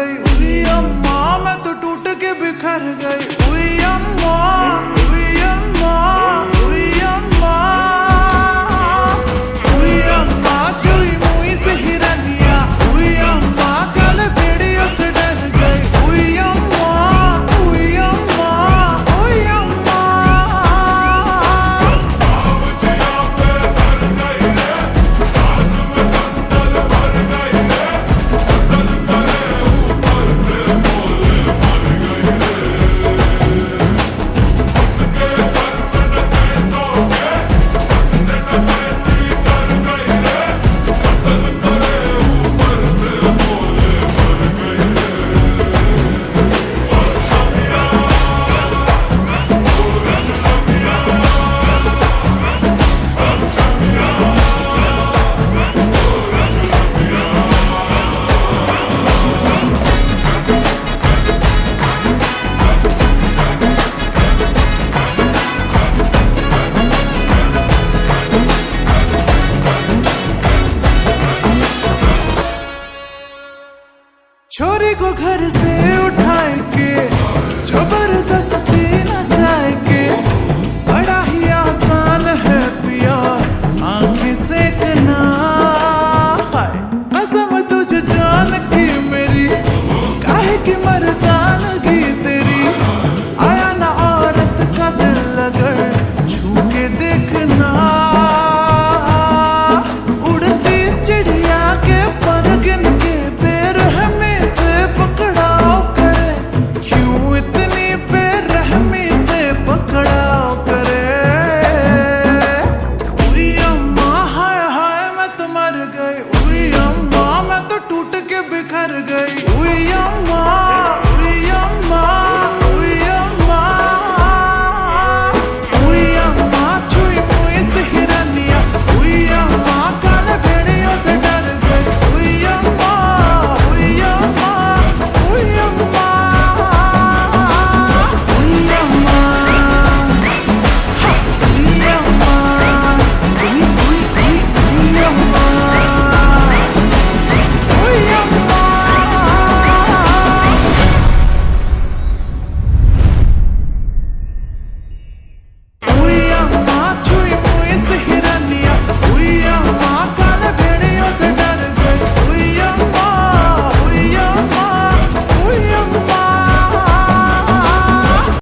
गई। उई अम्मा मैं तो टूट के बिखर गई। उई अम्मा, उई अम्मा, उई अम्मा, उई अम्मा चुई मुई से हिरनिया। उई अम्मा कल भेड़ियों से डर गई। उई अम्मा, उई अम्मा, उई अम्मा। छोरी को घर से उठाए के जबरदस्ती नचाए के, बड़ा ही आसान है पिया आंखें सेकना। हाय कसम तुझे जान की मेरी, काहे की मरता